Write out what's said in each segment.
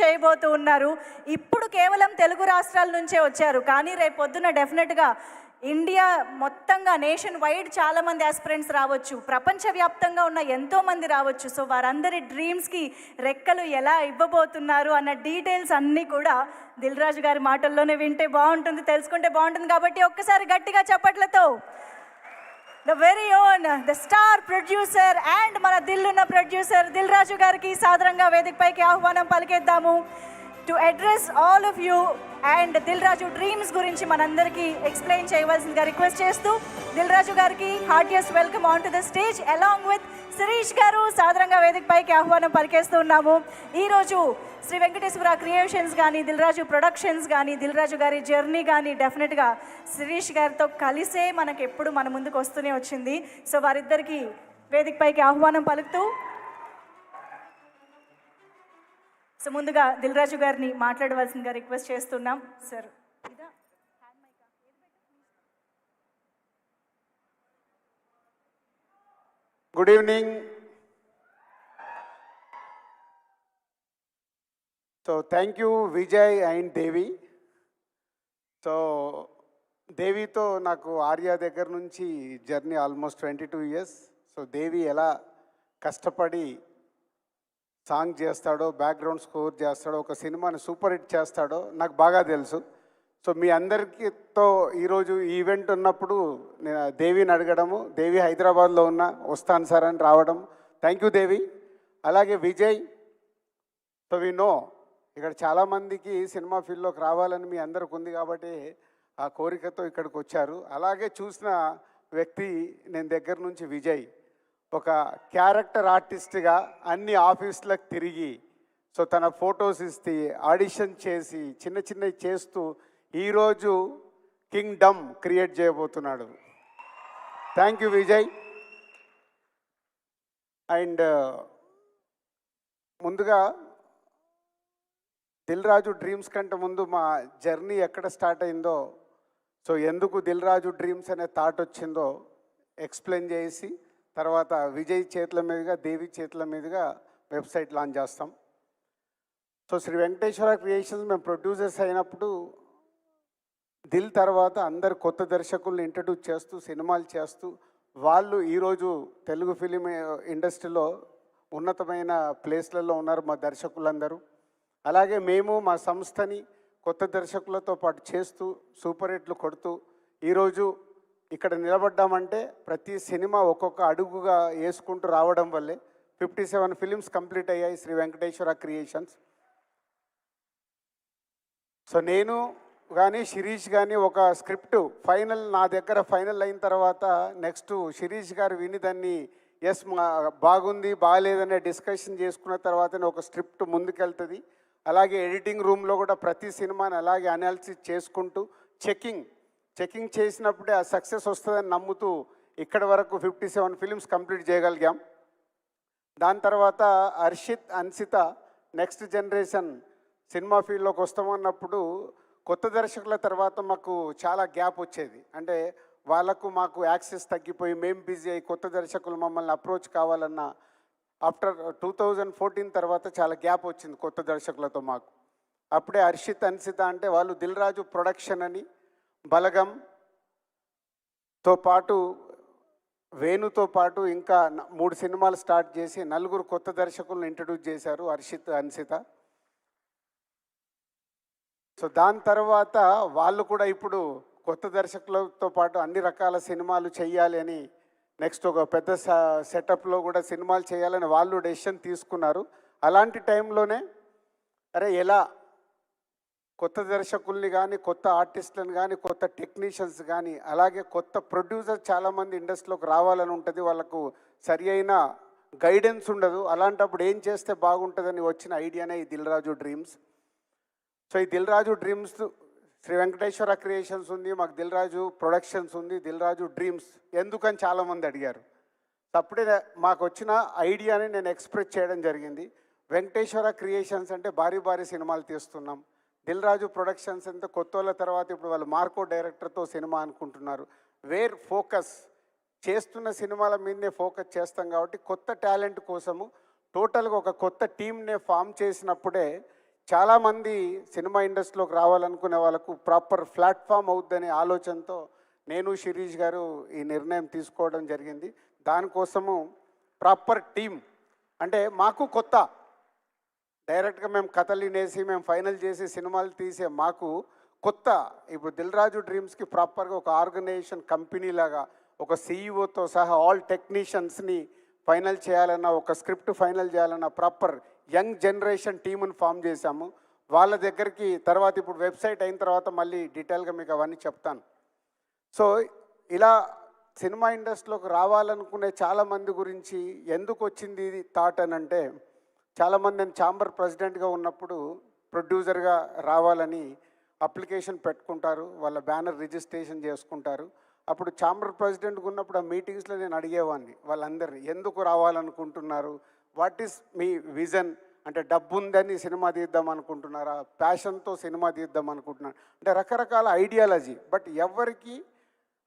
చేయబోతూ ఉన్నారు. ఇప్పుడు కేవలం తెలుగు రాష్ట్రాల నుంచే వచ్చారు, కానీ రేపు పొద్దున డెఫినెట్గా ఇండియా మొత్తంగా నేషన్ వైడ్ చాలామంది ఆస్పిరెంట్స్ రావచ్చు, ప్రపంచవ్యాప్తంగా ఉన్న ఎంతోమంది రావచ్చు. సో వారందరి డ్రీమ్స్కి రెక్కలు ఎలా ఇవ్వబోతున్నారు అన్న డీటెయిల్స్ అన్నీ కూడా దిల్ రాజు గారి మాటల్లోనే వింటే బాగుంటుంది, తెలుసుకుంటే బాగుంటుంది. కాబట్టి ఒక్కసారి గట్టిగా చప్పట్లతో the very own the star producer and మన దిల్లున్న ప్రొడ్యూసర్ దిల్ రాజు గారికి సాదరంగా వేదికపైకి ఆహ్వానం పలికేద్దాము. To address all of you and Dil Raju dreams గురించి మనందరికీ ఎక్స్ప్లెయిన్ చేయవలసిందిగా రిక్వెస్ట్ చేస్తూ దిల్ రాజు గారికి heartiest welcome on to the stage along with Shirish గారు సాదరంగా వేదికపైకి ఆహ్వానం పలికేస్తూ ఉన్నాము. ఈరోజు శ్రీ వెంకటేశ్వర క్రియేషన్స్ కానీ, దిల్ రాజు ప్రొడక్షన్స్ కానీ, దిల్ రాజు గారి జర్నీ కానీ డెఫినెట్గా శిరీష్ గారితో కలిసే మనకు ఎప్పుడు మన ముందుకు వస్తూనే వచ్చింది. సో వారిద్దరికి వేదికపైకి ఆహ్వానం పలుకుతూ సో ముందుగా దిల్ రాజు గారిని మాట్లాడవలసిందిగా రిక్వెస్ట్ చేస్తున్నాం. Sir good evening. So thank you Vijay and Devi. So దేవితో నాకు ఆర్యా దగ్గర నుంచి journey almost 22 years. So Devi ఎలా కష్టపడి సాంగ్ చేస్తాడో, బ్యాక్గ్రౌండ్ స్కోర్ చేస్తాడో, ఒక సినిమాని సూపర్ హిట్ చేస్తాడో నాకు బాగా తెలుసు. సో మీ అందరికీతో ఈరోజు ఈవెంట్ ఉన్నప్పుడు నేను దేవిని అడగడము, దేవి హైదరాబాద్లో ఉన్నా వస్తాను సార్ అని రావడం, థ్యాంక్ యూ దేవి. అలాగే విజయ్, సో వి నో ఇక్కడ చాలామందికి సినిమా ఫీల్డ్లోకి రావాలని మీ అందరికి ఉంది కాబట్టి ఆ కోరికతో ఇక్కడికి వచ్చారు. అలాగే చూసిన వ్యక్తి నేను దగ్గర నుంచి విజయ్ ఒక క్యారెక్టర్ ఆర్టిస్ట్గా అన్ని ఆఫీసులకు తిరిగి సో తన ఫొటోస్ ఇస్తే ఆడిషన్ చేసి చిన్న చిన్నవి చేస్తూ ఈరోజు కింగ్డమ్ క్రియేట్ చేయబోతున్నాడు. Thank you Vijay. అండ్ ముందుగా దిల్ రాజు డ్రీమ్స్ కంటే ముందు మా జర్నీ ఎక్కడ స్టార్ట్ అయిందో, సో ఎందుకు దిల్ రాజు డ్రీమ్స్ అనే థాట్ వచ్చిందో ఎక్స్ప్లెయిన్ చేసి తర్వాత విజయ్ చేతుల మీదుగా, దేవి చేతుల మీదుగా వెబ్సైట్ లాంచ్ చేస్తాం. సో శ్రీ వెంకటేశ్వర క్రియేషన్స్ మేము ప్రొడ్యూసర్స్ అయినప్పుడు దిల్ తర్వాత అందరు కొత్త దర్శకుల్ని ఇంట్రడ్యూస్ చేస్తూ సినిమాలు చేస్తూ వాళ్ళు ఈరోజు తెలుగు ఫిలిం ఇండస్ట్రీలో ఉన్నతమైన ప్లేస్లలో ఉన్నారు మా దర్శకులందరూ. అలాగే మేము మా సంస్థని కొత్త దర్శకులతో పాటు చేస్తూ సూపర్ హిట్లు కొడుతూ ఈరోజు ఇక్కడ నిలబడ్డామంటే ప్రతి సినిమా ఒక్కొక్క అడుగుగా వేసుకుంటూ రావడం వల్లే 57 ఫిలిమ్స్ కంప్లీట్ అయ్యాయి శ్రీ వెంకటేశ్వర క్రియేషన్స్. సో నేను కానీ శిరీష్ కానీ ఒక స్క్రిప్ట్ ఫైనల్ నా దగ్గర ఫైనల్ అయిన తర్వాత నెక్స్ట్ శిరీష్ గారు విని దాన్ని ఎస్ బాగుంది బాగాలేదనే డిస్కషన్ చేసుకున్న తర్వాతనే ఒక స్క్రిప్ట్ ముందుకెళ్తుంది. అలాగే ఎడిటింగ్ రూమ్లో కూడా ప్రతి సినిమాని అలాగే అనాలిసిస్ చేసుకుంటూ చెకింగ్ చేసినప్పుడే ఆ సక్సెస్ వస్తుందని నమ్ముతూ ఇక్కడి వరకు 57 ఫిలిమ్స్ కంప్లీట్ చేయగలిగాం. దాని తర్వాత Harshit, Ansitha next generation cinema ఫీల్డ్లోకి వస్తామన్నప్పుడు కొత్త దర్శకుల తర్వాత మాకు చాలా గ్యాప్ వచ్చేది. అంటే వాళ్ళకు మాకు యాక్సెస్ తగ్గిపోయి మేము బిజీ అయ్యి కొత్త దర్శకులు మమ్మల్ని అప్రోచ్ కావాలన్న ఆఫ్టర్ 2014 తర్వాత చాలా గ్యాప్ వచ్చింది కొత్త దర్శకులతో మాకు. అప్పుడే హర్షిత్, అన్సిత అంటే వాళ్ళు దిల్ రాజు ప్రొడక్షన్ అని బలగంతో పాటు వేణుతో పాటు ఇంకా 3 సినిమాలు స్టార్ట్ చేసి 4 కొత్త దర్శకులను ఇంట్రడ్యూస్ చేశారు హర్షిత్, అన్సిత. సో దాని తర్వాత వాళ్ళు కూడా ఇప్పుడు కొత్త దర్శకులతో పాటు అన్ని రకాల సినిమాలు చేయాలి అని నెక్స్ట్ ఒక పెద్ద సెటప్లో కూడా సినిమాలు చేయాలని వాళ్ళు డెసిషన్ తీసుకున్నారు. అలాంటి టైంలోనే అరే ఎలా కొత్త దర్శకుల్ని కానీ, కొత్త ఆర్టిస్టులను కానీ, కొత్త టెక్నీషియన్స్ కానీ, అలాగే కొత్త ప్రొడ్యూసర్ చాలామంది ఇండస్ట్రీలోకి రావాలని ఉంటుంది, వాళ్ళకు సరి అయిన గైడెన్స్ ఉండదు. అలాంటప్పుడు ఏం చేస్తే బాగుంటుందని వచ్చిన ఐడియానే ఈ దిల్ రాజు డ్రీమ్స్. సో ఈ దిల్ రాజు డ్రీమ్స్ శ్రీ వెంకటేశ్వర క్రియేషన్స్ ఉంది, మాకు దిల్ రాజు ప్రొడక్షన్స్ ఉంది, దిల్ రాజు డ్రీమ్స్ ఎందుకని చాలామంది అడిగారు. అప్పుడే మాకు వచ్చిన ఐడియాని నేను ఎక్స్ప్రెస్ చేయడం జరిగింది. వెంకటేశ్వర క్రియేషన్స్ అంటే భారీ భారీ సినిమాలు తీస్తున్నాం, దిల్ రాజు ప్రొడక్షన్స్ అంటే కొత్త వాళ్ళ తర్వాత ఇప్పుడు వాళ్ళు మార్కో డైరెక్టర్తో సినిమా అనుకుంటున్నారు. వేర్ ఫోకస్ చేస్తున్న సినిమాల మీదనే ఫోకస్ చేస్తాం కాబట్టి కొత్త టాలెంట్ కోసము టోటల్గా ఒక కొత్త టీమ్నే ఫామ్ చేసినప్పుడే చాలామంది సినిమా ఇండస్ట్రీలోకి రావాలనుకునే వాళ్ళకు ప్రాపర్ ప్లాట్ఫామ్ అవుద్దనే ఆలోచనతో నేను శిరీష్ గారు ఈ నిర్ణయం తీసుకోవడం జరిగింది. దానికోసము ప్రాపర్ టీమ్, అంటే మాకు కొత్త, డైరెక్ట్గా మేము కథలు వినేసి మేము ఫైనల్ చేసి సినిమాలు తీసే మాకు కొత్త. ఇప్పుడు దిల్ రాజు డ్రీమ్స్కి ప్రాపర్గా ఒక ఆర్గనైజేషన్ కంపెనీ లాగా ఒక సీఈఓతో సహా ఆల్ టెక్నీషియన్స్ని ఫైనల్ చేయాలన్న, ఒక స్క్రిప్ట్ ఫైనల్ చేయాలన్న ప్రాపర్ యంగ్ జనరేషన్ టీముని ఫామ్ చేశాము. వాళ్ళ దగ్గరికి తర్వాత ఇప్పుడు వెబ్సైట్ అయిన తర్వాత మళ్ళీ డీటెయిల్గా మీకు అవన్నీ చెప్తాను. సో ఇలా సినిమా ఇండస్ట్రీలోకి రావాలనుకునే చాలామంది గురించి ఎందుకు వచ్చింది ఇది థాట్ అని అంటే, చాలామంది నేను ఛాంబర్ ప్రెసిడెంట్గా ఉన్నప్పుడు ప్రొడ్యూసర్గా రావాలని అప్లికేషన్ పెట్టుకుంటారు, వాళ్ళ బ్యానర్ రిజిస్ట్రేషన్ చేసుకుంటారు. అప్పుడు ఛాంబర్ ప్రెసిడెంట్గా ఉన్నప్పుడు ఆ మీటింగ్స్లో నేను అడిగేవాడిని వాళ్ళందరినీ, ఎందుకు రావాలనుకుంటున్నారు, వాట్ ఈస్ మీ విజన్, అంటే డబ్బు ఉందని సినిమా తీద్దాం అనుకుంటున్నారా, ప్యాషన్తో సినిమా తీద్దాం అనుకుంటున్నారు, అంటే రకరకాల ఐడియాలజీ. బట్ ఎవరికి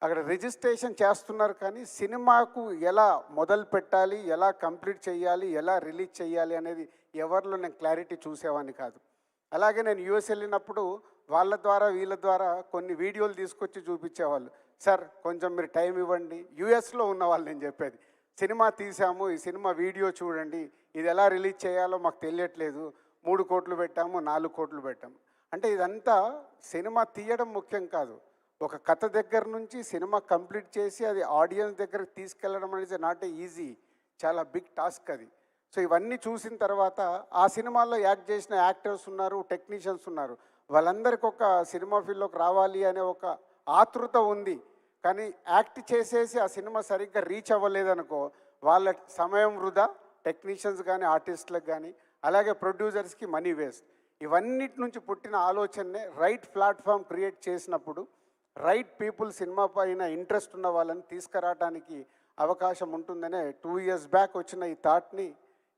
అక్కడ రిజిస్ట్రేషన్ చేస్తున్నారు కానీ సినిమాకు ఎలా మొదలు పెట్టాలి, ఎలా కంప్లీట్ చేయాలి, ఎలా రిలీజ్ చేయాలి అనేది ఎవరిలో నేను క్లారిటీ చూసేవాడిని కాదు. అలాగే నేను యూఎస్ వెళ్ళినప్పుడు వాళ్ళ ద్వారా వీళ్ళ ద్వారా కొన్ని వీడియోలు తీసుకొచ్చి చూపించేవాళ్ళు. సార్ కొంచెం మీరు టైం ఇవ్వండి, యూఎస్లో ఉన్న వాళ్ళు నేను చెప్పేది, సినిమా తీసాము, ఈ సినిమా వీడియో చూడండి, ఇది ఎలా రిలీజ్ చేయాలో మాకు తెలియట్లేదు, 3 కోట్లు పెట్టాము, 4 కోట్లు పెట్టాము. అంటే ఇదంతా సినిమా తీయడం ముఖ్యం కాదు, ఒక కథ దగ్గర నుంచి సినిమా కంప్లీట్ చేసి అది ఆడియన్స్ దగ్గరికి తీసుకెళ్ళడం అనేది నాట్ ఏ ఈజీ, చాలా బిగ్ టాస్క్ అది. సో ఇవన్నీ చూసిన తర్వాత ఆ సినిమాల్లో యాక్ట్ చేసిన యాక్టర్స్ ఉన్నారు, టెక్నీషియన్స్ ఉన్నారు, వాళ్ళందరికీ ఒక సినిమా ఫీల్డ్లోకి రావాలి అనే ఒక ఆతృత ఉంది. కానీ యాక్ట్ చేసేసి ఆ సినిమా సరిగ్గా రీచ్ అవ్వలేదనుకో వాళ్ళ సమయం వృధా, టెక్నీషియన్స్ కానీ ఆర్టిస్టులకు కానీ, అలాగే ప్రొడ్యూసర్స్కి మనీ వేస్ట్. ఇవన్నిటి నుంచి పుట్టిన ఆలోచననే రైట్ ప్లాట్ఫామ్ క్రియేట్ చేసినప్పుడు రైట్ పీపుల్ సినిమా పైన ఇంట్రెస్ట్ ఉన్న వాళ్ళని తీసుకురావడానికి అవకాశం ఉంటుందనే 2 years బ్యాక్ వచ్చిన ఈ థాట్ని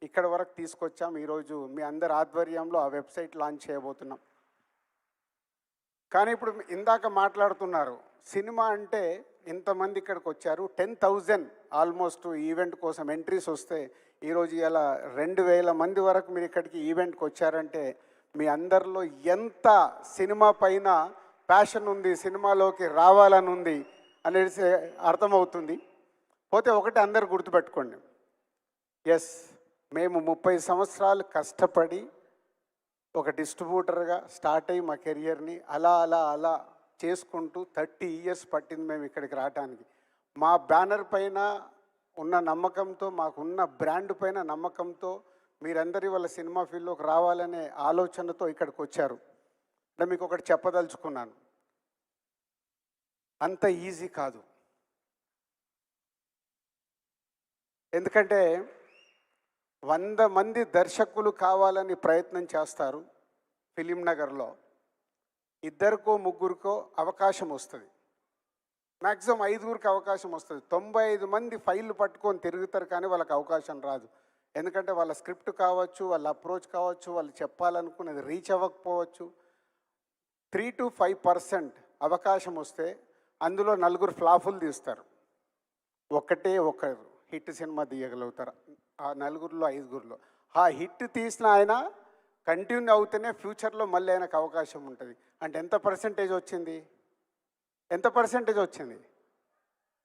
ఇక్కడ వరకు తీసుకొచ్చాం. ఈరోజు మీ అందరి ఆధ్వర్యంలో ఆ వెబ్సైట్ లాంచ్ చేయబోతున్నాం. కానీ ఇప్పుడు ఇందాక మాట్లాడుతున్నారు, సినిమా అంటే ఇంతమంది ఇక్కడికి వచ్చారు, 10,000 ఆల్మోస్ట్ ఈవెంట్ కోసం ఎంట్రీస్ వస్తే ఈరోజు ఇలా 2,000 మంది వరకు మీరు ఇక్కడికి ఈవెంట్కి వచ్చారంటే మీ అందరిలో ఎంత సినిమా పైన ప్యాషన్ ఉంది, సినిమాలోకి రావాలని ఉంది అనేది అర్థమవుతుంది. పోతే ఒకటి అందరు గుర్తుపెట్టుకోండి, ఎస్ మేము 30 సంవత్సరాలు కష్టపడి ఒక డిస్ట్రిబ్యూటర్గా స్టార్ట్ అయ్యి మా కెరియర్ని అలా అలా అలా చేసుకుంటూ 30 years పట్టింది మేము ఇక్కడికి రావడానికి. మా బ్యానర్ పైన ఉన్న నమ్మకంతో, మాకున్న బ్రాండ్ పైన నమ్మకంతో మీరందరి వాళ్ళ సినిమా ఫీల్డ్లోకి రావాలనే ఆలోచనతో ఇక్కడికి వచ్చారు. అంటే మీకు ఒకటి చెప్పదలుచుకున్నాను, అంత ఈజీ కాదు. ఎందుకంటే 100 మంది దర్శకులు కావాలని ప్రయత్నం చేస్తారు, ఫిలిం నగర్లో 2కో 3కో అవకాశం వస్తుంది, మ్యాక్సిమం 5గురికి అవకాశం వస్తుంది. 95 మంది ఫైళ్ళు పట్టుకొని తిరుగుతారు కానీ వాళ్ళకి అవకాశం రాదు. ఎందుకంటే వాళ్ళ స్క్రిప్ట్ కావచ్చు, వాళ్ళ అప్రోచ్ కావచ్చు, వాళ్ళు చెప్పాలనుకున్నది రీచ్ అవ్వకపోవచ్చు. 3 to 5% అవకాశం వస్తే అందులో 4 ఫ్లాపులు తీస్తారు, ఒకరు హిట్ సినిమా తీయగలుగుతారు. ఆ 4లో 5గురిలో ఆ హిట్ తీసిన ఆయన కంటిన్యూ అవుతూనే ఫ్యూచర్లో మళ్ళీ ఆయనకు అవకాశం ఉంటుంది. అంటే ఎంత పర్సెంటేజ్ వచ్చింది?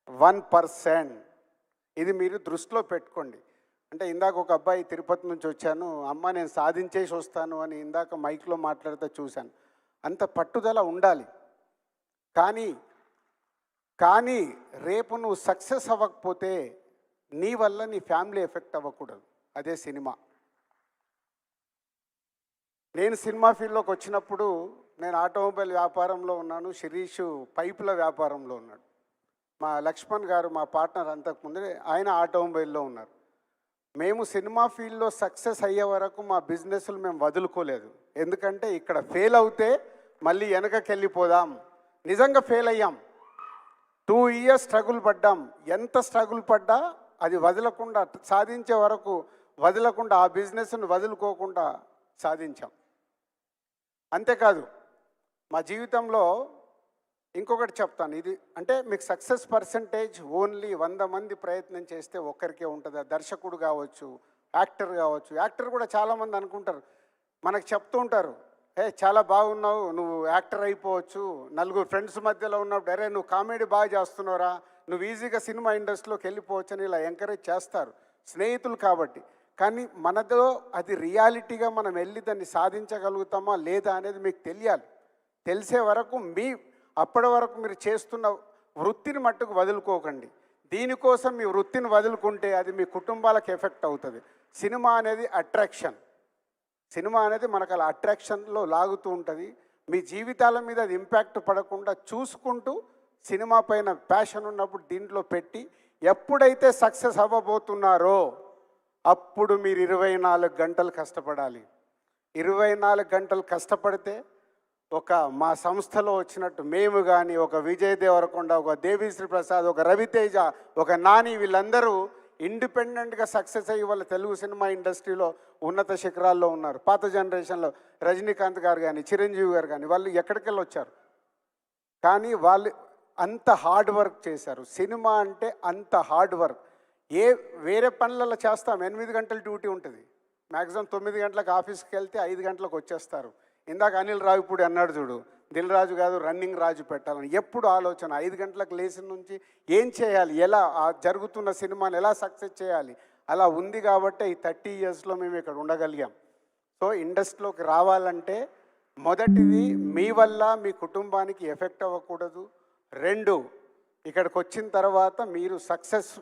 1%. ఇది మీరు దృష్టిలో పెట్టుకోండి. అంటే ఇందాక ఒక అబ్బాయి తిరుపతి నుంచి వచ్చాను, అమ్మ నేను సాధించేసి వస్తాను అని ఇందాక మైక్లో మాట్లాడితే చూశాను. అంత పట్టుదల ఉండాలి. కానీ రేపు నువ్వు సక్సెస్ అవ్వకపోతే నీ వల్ల నీ ఫ్యామిలీ ఎఫెక్ట్ అవ్వకూడదు. అదే సినిమా. నేను సినిమా ఫీల్డ్లోకి వచ్చినప్పుడు నేను ఆటోమొబైల్ వ్యాపారంలో ఉన్నాను, శిరీష్ పైపుల వ్యాపారంలో ఉన్నాడు. మా లక్ష్మణ్ గారు మా పార్ట్నర్ అంతకుముందే ఆయన ఆటోమొబైల్లో ఉన్నారు. మేము సినిమా ఫీల్డ్లో సక్సెస్ అయ్యే వరకు మా బిజినెస్లు మేము వదులుకోలేదు. ఎందుకంటే ఇక్కడ ఫెయిల్ అవుతే మళ్ళీ వెనకకి వెళ్ళిపోదాం. నిజంగా ఫెయిల్ అయ్యాం, 2 years స్ట్రగుల్ పడ్డాం. ఎంత స్ట్రగుల్ పడ్డా అది వదలకుండా, సాధించే వరకు వదలకుండా, ఆ బిజినెస్ను వదులుకోకుండా సాధించాం. అంతేకాదు మా జీవితంలో ఇంకొకటి చెప్తాను, ఇది అంటే మీకు సక్సెస్ పర్సంటేజ్ ఓన్లీ 100 మంది ప్రయత్నం చేస్తే ఒక్కరికే ఉంటుంది. దర్శకుడు కావచ్చు, యాక్టర్ కావచ్చు. యాక్టర్ కూడా చాలామంది అనుకుంటారు మనకు చెప్తూ ఉంటారు, చాలా బాగున్నావు, నువ్వు యాక్టర్ అయిపోవచ్చు. నలుగురు ఫ్రెండ్స్ మధ్యలో ఉన్నప్పుడు అరే నువ్వు కామెడీ బాగా చేస్తున్నావురా, నువ్వు ఈజీగా సినిమా ఇండస్ట్రీలోకి వెళ్ళిపోవచ్చు అని ఇలా ఎంకరేజ్ చేస్తారు స్నేహితులు కాబట్టి. కానీ మనతో అది రియాలిటీగా మనం వెళ్ళి దాన్ని సాధించగలుగుతామా లేదా అనేది మీకు తెలియాలి. తెలిసే వరకు అప్పటి వరకు మీరు చేస్తున్న వృత్తిని మట్టుకు వదులుకోకండి. దీనికోసం మీ వృత్తిని వదులుకుంటే అది మీ కుటుంబాలకు ఎఫెక్ట్ అవుతుంది. సినిమా అనేది అట్రాక్షన్. సినిమా అనేది మనకు అలా అట్రాక్షన్లో లాగుతూ ఉంటుంది. మీ జీవితాల మీద అది ఇంపాక్ట్ పడకుండా చూసుకుంటూ సినిమా పైన ప్యాషన్ ఉన్నప్పుడు దీంట్లో పెట్టి ఎప్పుడైతే సక్సెస్ అవ్వబోతున్నారో అప్పుడు మీరు 24 గంటలు కష్టపడాలి. 24 గంటలు కష్టపడితే మా సంస్థలో వచ్చినట్టు మేము కానీ, ఒక విజయ్ దేవరకొండ, ఒక దేవిశ్రీ ప్రసాద్, ఒక రవితేజ, ఒక నాని, వీళ్ళందరూ ఇండిపెండెంట్గా సక్సెస్ అయ్యి వాళ్ళ తెలుగు సినిమా ఇండస్ట్రీలో ఉన్నత శిఖరాల్లో ఉన్నారు. పాత జనరేషన్లో రజనీకాంత్ గారు కానీ, చిరంజీవి గారు కానీ, వాళ్ళు ఎక్కడికి వెళ్ళి వచ్చారు. కానీ వాళ్ళు అంత హార్డ్ వర్క్ చేశారు. సినిమా అంటే అంత హార్డ్ వర్క్. వేరే పనులలో చేస్తాం, 8 గంటల డ్యూటీ ఉంటుంది, మ్యాక్సిమం 9 గంటలకు ఆఫీస్కి వెళ్తే 5 గంటలకు వచ్చేస్తారు. ఇందాక అనిల్ రావిపూడి అన్నాడు చూడు, దిల్ రాజు కాదు రన్నింగ్ రాజు పెట్టాలని ఎప్పుడు ఆలోచన. 5 గంటలకు లేచిన నుంచి ఏం చేయాలి, ఎలా జరుగుతున్న సినిమాని ఎలా సక్సెస్ చేయాలి, అలా ఉంది కాబట్టి ఈ 30 ఇయర్స్లో మేము ఇక్కడ ఉండగలిగాం. సో ఇండస్ట్రీలోకి రావాలంటే మొదటిది మీ వల్ల మీ కుటుంబానికి ఎఫెక్ట్ అవ్వకూడదు. 2, ఇక్కడికి వచ్చిన తర్వాత మీరు సక్సెస్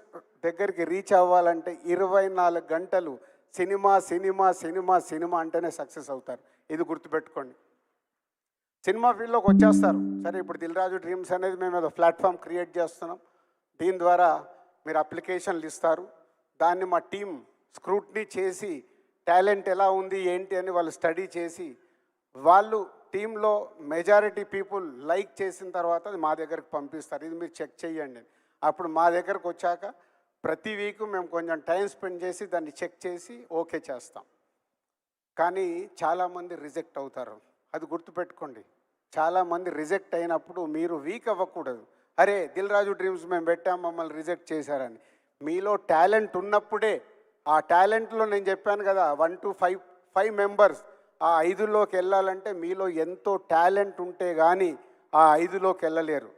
దగ్గరికి రీచ్ అవ్వాలంటే 24 గంటలు సినిమా సినిమా సినిమా సినిమా అంటేనే సక్సెస్ అవుతారు. ఇది గుర్తుపెట్టుకోండి. సినిమా ఫీల్డ్లోకి వచ్చేస్తారు. సరే, ఇప్పుడు దిల్ రాజు డ్రీమ్స్ అనేది మేము ఏదో ప్లాట్ఫామ్ క్రియేట్ చేస్తున్నాం. దీని ద్వారా మీరు అప్లికేషన్లు ఇస్తారు. దాన్ని మా టీం స్క్రూట్నీ చేసి టాలెంట్ ఎలా ఉంది ఏంటి అని వాళ్ళు స్టడీ చేసి వాళ్ళు టీంలో మెజారిటీ పీపుల్ లైక్ చేసిన తర్వాత అది మా దగ్గరకు పంపిస్తారు. ఇది మీరు చెక్ చేయండి. అప్పుడు మా దగ్గరకు వచ్చాక ప్రతి వీక్ మేము కొంచెం టైం స్పెండ్ చేసి దాన్ని చెక్ చేసి ఓకే చేస్తాం. కానీ చాలామంది రిజెక్ట్ అవుతారు. అది గుర్తుపెట్టుకోండి. చాలామంది రిజెక్ట్ అయినప్పుడు మీరు వీక్ అవ్వకూడదు. అరే దిల్ రాజు డ్రీమ్స్ మేము పెట్టాం, మమ్మల్ని రిజెక్ట్ చేశారని. మీలో టాలెంట్ ఉన్నప్పుడే, ఆ టాలెంట్లో నేను చెప్పాను కదా 1 to 5 మెంబర్స్, ఆ 5లోకి వెళ్ళాలంటే మీలో ఎంతో టాలెంట్ ఉంటే కానీ ఆ 5లోకి వెళ్ళలేరు.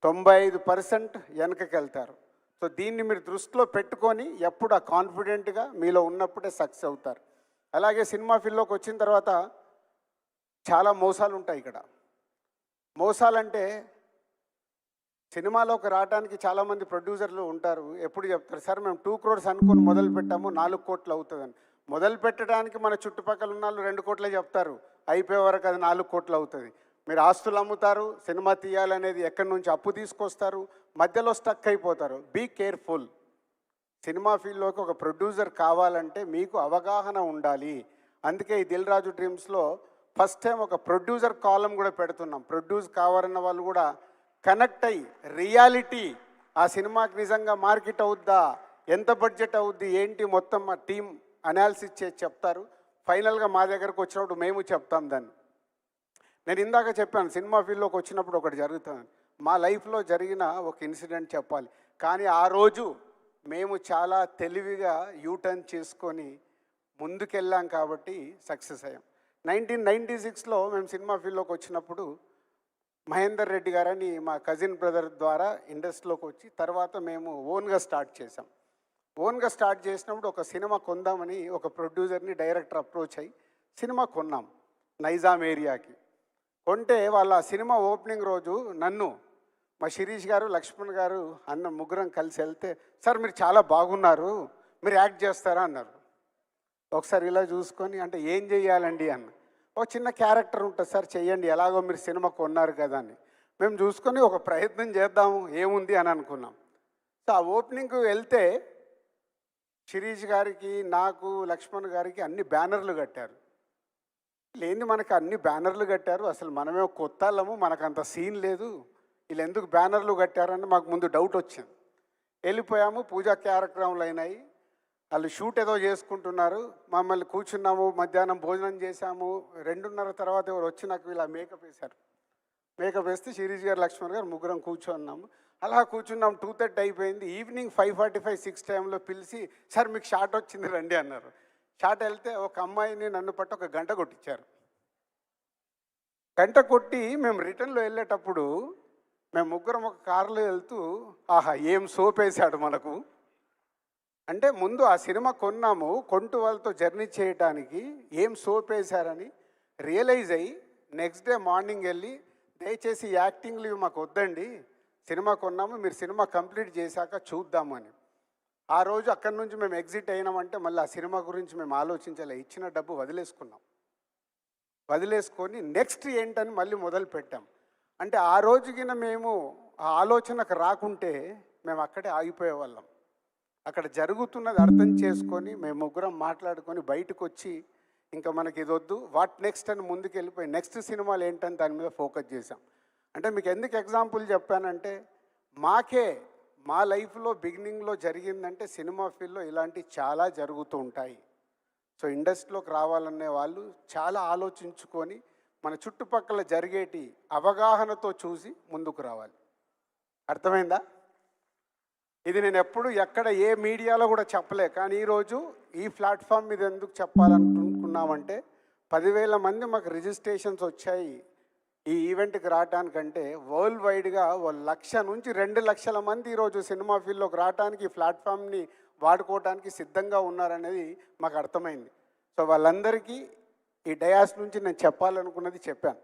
95% వెనకకి వెళ్తారు. సో దీన్ని మీరు దృష్టిలో పెట్టుకొని ఎప్పుడు ఆ కాన్ఫిడెంట్గా మీలో ఉన్నప్పుడే సక్సెస్ అవుతారు. అలాగే సినిమా ఫీల్డ్లోకి వచ్చిన తర్వాత చాలా మోసాలు ఉంటాయి. ఇక్కడ మోసాలంటే సినిమాలోకి రావడానికి చాలామంది ప్రొడ్యూసర్లు ఉంటారు. ఎప్పుడు చెప్తారు, సార్ మేము 2 crores అనుకొని మొదలు పెట్టాము, 4 కోట్లు అవుతుందని. మొదలు పెట్టడానికి మన చుట్టుపక్కల ఉన్న వాళ్ళు 2 కోట్లే చెప్తారు, అయిపోయే వరకు అది 4 కోట్లు అవుతుంది. మీరు ఆస్తులు అమ్ముతారు, సినిమా తీయాలనేది ఎక్కడి నుంచి అప్పు తీసుకొస్తారు, మధ్యలో స్టక్ అయిపోతారు. Be careful. సినిమా ఫీల్డ్లోకి ఒక ప్రొడ్యూసర్ కావాలంటే మీకు అవగాహన ఉండాలి. అందుకే ఈ దిల్ రాజు డ్రీమ్స్లో ఫస్ట్ టైం ఒక ప్రొడ్యూసర్ కాలం కూడా పెడుతున్నాం. ప్రొడ్యూస్ కావాలన్న వాళ్ళు కూడా కనెక్ట్ అయ్యి రియాలిటీ, ఆ సినిమాకి నిజంగా మార్కెట్ అవుద్దా, ఎంత బడ్జెట్ అవుద్ది ఏంటి, మొత్తం మా టీం అనాలిసిస్ చేసి చెప్తారు. ఫైనల్గా మా దగ్గరకు వచ్చినప్పుడు మేము చెప్తాం దాన్ని. నేను ఇందాక చెప్పాను, సినిమా ఫీల్డ్లోకి వచ్చినప్పుడు ఒకటి జరుగుతుంది. మా లైఫ్లో జరిగిన ఒక ఇన్సిడెంట్ చెప్పాలి. కానీ ఆ రోజు మేము చాలా తెలివిగా యూటర్న్ చేసుకొని ముందుకెళ్ళాం కాబట్టి సక్సెస్ అయ్యాం. 1996లో మేము సినిమా ఫీల్డ్లోకి వచ్చినప్పుడు మహేందర్ రెడ్డి గారని మా కజిన్ బ్రదర్ ద్వారా ఇండస్ట్రీలోకి వచ్చి తర్వాత మేము ఓన్గా స్టార్ట్ చేసాం. ఓన్గా స్టార్ట్ చేసినప్పుడు ఒక సినిమా కొందామని ఒక ప్రొడ్యూసర్ని డైరెక్టర్ అప్రోచ్ అయ్యి సినిమా కొన్నాం నైజాం ఏరియాకి. కొంటే వాళ్ళ సినిమా ఓపెనింగ్ రోజు నన్ను, మా శిరీష్ గారు, లక్ష్మణ్ గారు అన్న ముగ్గురం కలిసి వెళ్తే, సార్ మీరు చాలా బాగున్నారు, మీరు యాక్ట్ చేస్తారా అన్నారు. ఒకసారి ఇలా చూసుకొని, అంటే ఏం చెయ్యాలండి అన్న. ఒక చిన్న క్యారెక్టర్ ఉంటుంది సార్, చెయ్యండి, ఎలాగో మీరు సినిమా కొన్నారు కదా అని. మేము చూసుకొని ఒక ప్రయత్నం చేద్దాము ఏముంది అని అనుకున్నాం. సో ఆ ఓపెనింగ్కి వెళ్తే శిరీష్ గారికి, నాకు, లక్ష్మణ్ గారికి అన్ని బ్యానర్లు కట్టారు. లేని మనకు అన్ని బ్యానర్లు కట్టారు, అసలు మనమే కొత్త వాళ్ళము, మనకు అంత సీన్ లేదు, వీళ్ళు ఎందుకు బ్యానర్లు కట్టారని మాకు ముందు డౌట్ వచ్చింది. వెళ్ళిపోయాము, పూజా కార్యక్రమాలు అయినాయి, వాళ్ళు షూట్ ఏదో చేసుకుంటున్నారు, మమ్మల్ని కూర్చున్నాము, మధ్యాహ్నం భోజనం చేశాము. 2:30 తర్వాత ఎవరు వచ్చి నాకు ఇలా మేకప్ వేశారు. మేకప్ వేస్తే శిరీష్ గారు, లక్ష్మణ్ గారు ముగ్గురం కూర్చున్నాము. అలా కూర్చున్నాం. 2:30 అయిపోయింది. ఈవినింగ్ 5:45, 6 టైంలో పిలిచి, సార్ మీకు షాట్ వచ్చింది రండి అన్నారు. షాట్ వెళ్తే ఒక అమ్మాయిని నన్ను పట్టి ఒక గంట కొట్టించారు. గంట కొట్టి మేము రిటర్న్లో వెళ్ళేటప్పుడు మేము ముగ్గురం ఒక కారులో వెళ్తూ ఆహా ఏం సోప్ వేసాడు మనకు. అంటే ముందు ఆ సినిమా కొన్నాము, కొంటూ వాళ్ళతో జర్నీ చేయడానికి ఏం సోప్ వేశారని రియలైజ్ అయ్యి నెక్స్ట్ డే మార్నింగ్ వెళ్ళి దయచేసి యాక్టింగ్లు ఇవి మాకు వద్దండి, సినిమా కొన్నాము, మీరు సినిమా కంప్లీట్ చేశాక చూద్దాము అని. ఆ రోజు అక్కడి నుంచి మేము ఎగ్జిట్ అయినామంటే మళ్ళీ ఆ సినిమా గురించి మేము ఆలోచించాలి. ఇచ్చిన డబ్బు వదిలేసుకున్నాం. వదిలేసుకొని నెక్స్ట్ ఏంటని మళ్ళీ మొదలు పెట్టాం. అంటే ఆ రోజుకిన మేము ఆ ఆలోచనకు రాకుంటే మేము అక్కడే ఆగిపోయేవాళ్ళం. అక్కడ జరుగుతున్నది అర్థం చేసుకొని మేము ముగ్గురం మాట్లాడుకొని బయటకు వచ్చి ఇంకా మనకి ఇది వద్దు, వాట్ నెక్స్ట్ అని ముందుకు వెళ్ళిపోయి నెక్స్ట్ సినిమాలు ఏంటని దాని మీద ఫోకస్ చేశాం. అంటే మీకు ఎందుకు ఎగ్జాంపుల్ చెప్పానంటే మా లైఫ్లో బిగినింగ్లో జరిగిందంటే సినిమా ఫీల్డ్లో ఇలాంటివి చాలా జరుగుతూ ఉంటాయి. సో ఇండస్ట్రీలోకి రావాలనే వాళ్ళు చాలా ఆలోచించుకొని మన చుట్టుపక్కల జరిగేటి అవగాహనతో చూసి ముందుకు రావాలి. అర్థమైందా? ఇది నేను ఎప్పుడు ఎక్కడ ఏ మీడియాలో కూడా చెప్పలే, కానీ ఈరోజు ఈ ప్లాట్ఫామ్ మీద ఎందుకు చెప్పాలనుకున్నామంటే 10,000 మంది మాకు రిజిస్ట్రేషన్స్ వచ్చాయి ఈ ఈవెంట్కి రావడానికంటే వరల్డ్ వైడ్గా 1,00,000 నుంచి 2,00,000 మంది ఈరోజు సినిమా ఫీల్డ్లోకి రావడానికి ఈ ప్లాట్ఫామ్ని వాడుకోవడానికి సిద్ధంగా ఉన్నారనేది మాకు అర్థమైంది. సో వాళ్ళందరికీ ఈ డయాస్ నుంచి నేను చెప్పాలనుకున్నది చెప్పాను.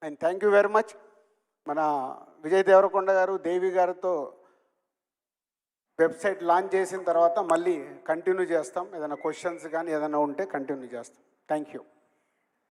And thank you very much. మన విజయ్ దేవరకొండ గారు, దేవి గారితో వెబ్సైట్ లాంచ్ చేసిన తర్వాత మళ్ళీ కంటిన్యూ చేస్తాం. ఏదైనా క్వశ్చన్స్ కానీ ఏదైనా ఉంటే కంటిన్యూ చేస్తాం. Thank you.